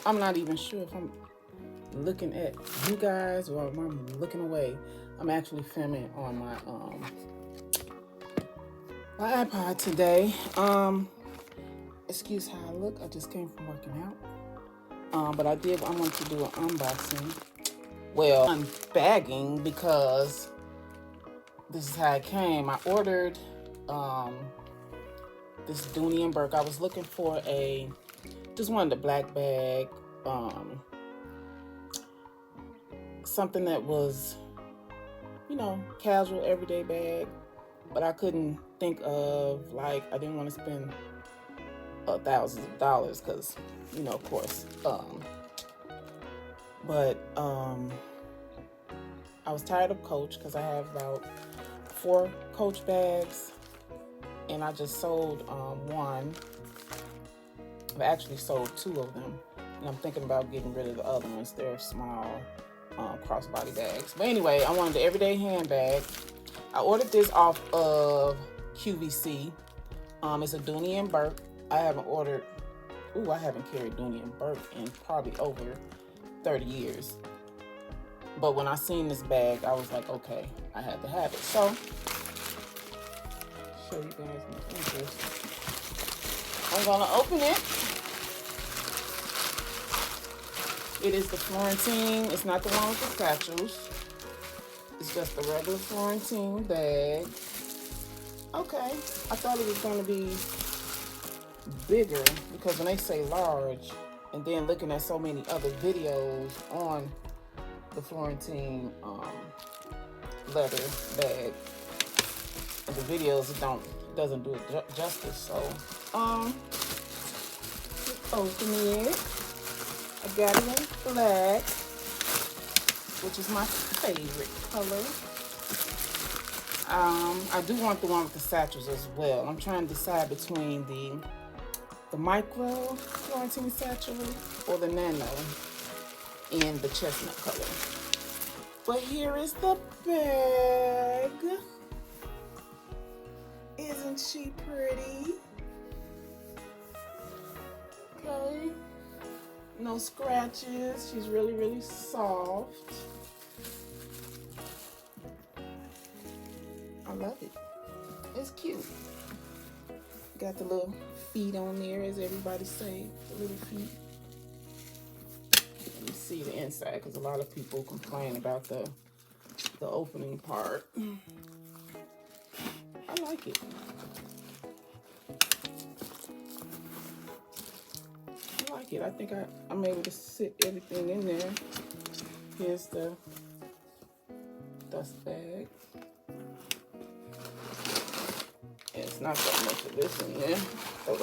I'm not even sure if I'm looking at you guys or if I'm looking away. I'm actually filming on my iPod today. Excuse how I look. I just came from working out. But I wanted to do an unboxing. Well, unbagging, because this is how it came. I ordered this Dooney and Bourke. I was looking for just wanted a black bag, something that was, casual, everyday bag. But I couldn't think of, I didn't want to spend thousands of dollars because, of course. But I was tired of Coach because I have about 4 Coach bags, and I just sold one. I've actually sold 2 of them, and I'm thinking about getting rid of the other ones. They're small crossbody bags. But anyway, I wanted the everyday handbag. I ordered this off of QVC. It's a Dooney and Bourke. I haven't carried Dooney and Bourke in probably over 30 years. But when I seen this bag, I was like, okay, I had to have it. So, show you guys my interest. I'm gonna open it. It is the Florentine. It's not the one with the satchels. It's just the regular Florentine bag. Okay, I thought it was gonna be bigger because when they say large, and then looking at so many other videos on the Florentine leather bag, and the videos doesn't do it justice. So open it. I got it in black, which is my favorite color. I do want the one with the satchels as well. I'm trying to decide between the micro Florentine satchel or the nano in the chestnut color. But here is the bag. Isn't she pretty? Okay. No scratches. She's really, really soft. I love it. It's cute. Got the little feet on there, as everybody say, the little feet. Let me see the inside, because a lot of people complain about the opening part. I like it. I think I'm able to sit everything in there. Here's the dust bag. And it's not that much of this in there. Oh,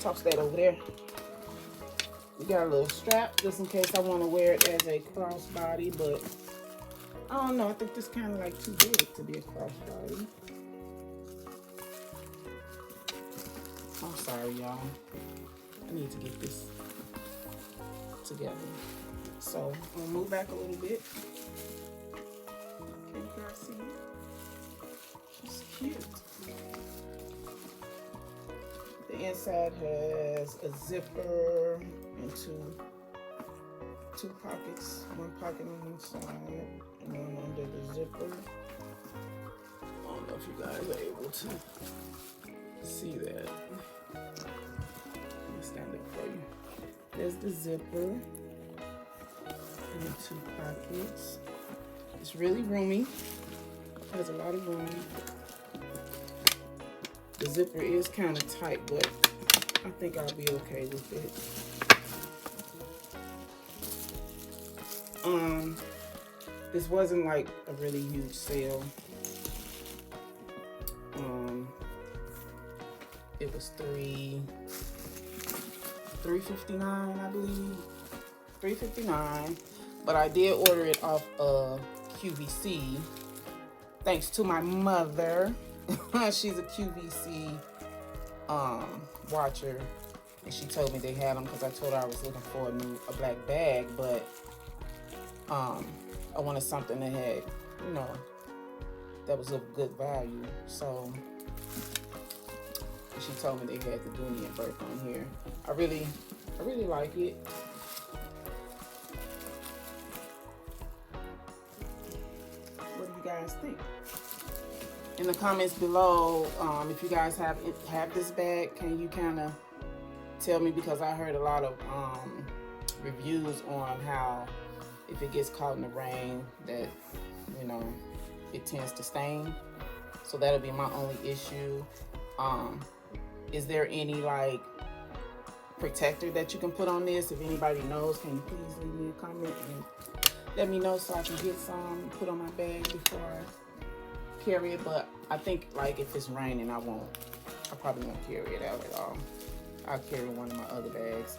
toss that over there. We got a little strap just in case I want to wear it as a crossbody, but I don't know. I think this kind of like too big to be a crossbody. I'm sorry, y'all. I need to get this together. So I'm gonna move back a little bit. Can you guys see it? She's cute. The inside has a zipper and two pockets. One pocket on each side and one under the zipper. I don't know if you guys are able to see that. Stand up for you. There's the zipper and the 2 pockets. It's really roomy. It has a lot of room. The zipper is kind of tight, but I think I'll be okay with it. This wasn't like a really huge sale. It was $3.59, I believe. $3.59. But I did order it off of QVC. Thanks to my mother. She's a QVC watcher. And she told me they had them because I told her I was looking for a black bag. But I wanted something that had, that was of good value. So she told me they had the Dooney and Bourke on here. I really I really like it. What do you guys think? In the comments below, if you guys have this bag, can you kind of tell me, because I heard a lot of reviews on how if it gets caught in the rain that, you know, it tends to stain. So that'll be my only issue. Is there any like protector that you can put on this? If anybody knows, can you please leave me a comment and let me know so I can get some put on my bag before I carry it. But I think like if it's raining, I probably won't carry it out at all. I'll carry one of my other bags.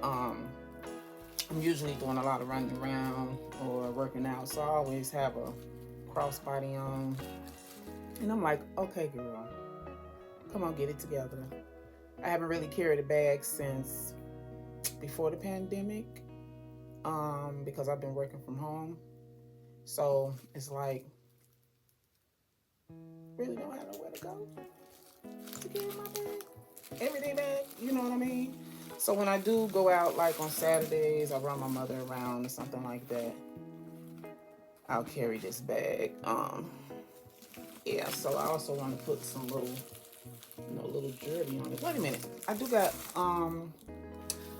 I'm usually doing a lot of running around or working out, so I always have a crossbody on. And I'm like, okay, girl, come on, get it together. I haven't really carried a bag since before the pandemic, because I've been working from home. So it's like, really don't have nowhere to go to carry my bag. Everyday bag, you know what I mean? So when I do go out, like on Saturdays, I run my mother around or something like that, I'll carry this bag. Yeah, so I also want to put some little, you know, little jewelry on it. Wait a minute, I do got, I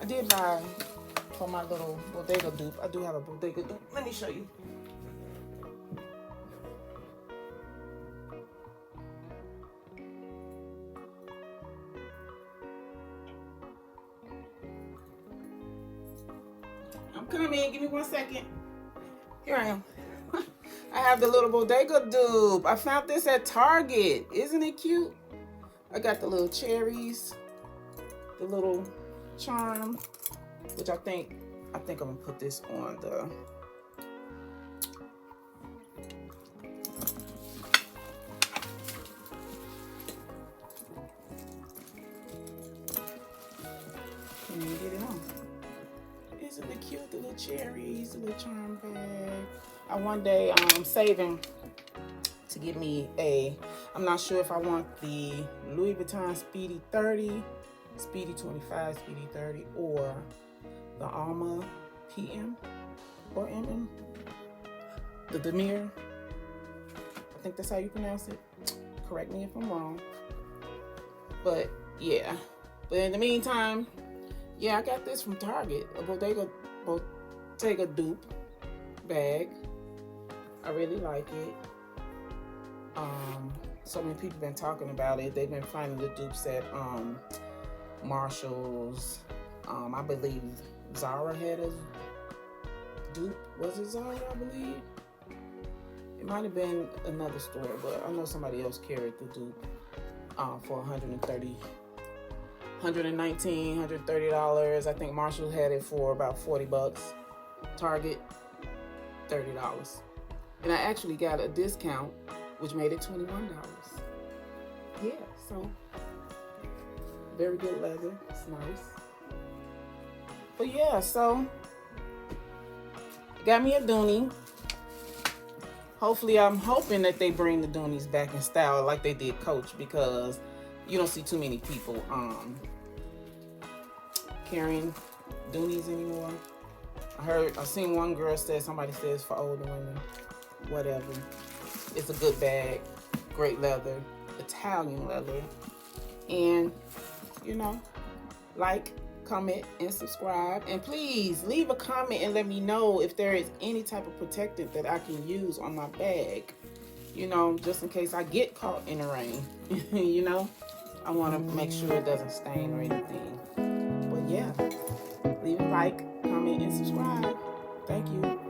did buy for my little bodega dupe. I do have a bodega dupe. Let me show you. I'm coming, give me 1 second. Here I am. I have the little bodega dupe. I found this at Target. Isn't it cute? I got the little cherries, the little charm, which I think I'm gonna put this on the can you get it on? Isn't it cute? The little cherries, the little charm bag. I one day I'm saving to get me I'm not sure if I want the Louis Vuitton Speedy 30, Speedy 25, Speedy 30, or the Alma PM or MM, the Demir. I think that's how you pronounce it. Correct me if I'm wrong. But yeah, but in the meantime, yeah, I got this from Target, a bodega dupe bag. I really like it. So many people been talking about it. They've been finding the dupes at Marshall's. I believe Zara had a dupe. Was it Zara, I believe? It might have been another store, but I know somebody else carried the dupe for $119, $130. I think Marshall had it for about $40. Target, $30. And I actually got a discount, which made it $21. Yeah, so very good leather. It's nice. But yeah, so got me a Dooney. Hopefully, I'm hoping that they bring the Dooneys back in style like they did Coach, because you don't see too many people carrying Dooneys anymore. I seen one girl say, somebody says for older women, whatever. It's a good bag, great leather, Italian leather. And, you know, like, comment, and subscribe. And please leave a comment and let me know if there is any type of protectant that I can use on my bag. You know, just in case I get caught in the rain. You know, I want to make sure it doesn't stain or anything. But yeah, leave a like, comment, and subscribe. Thank you.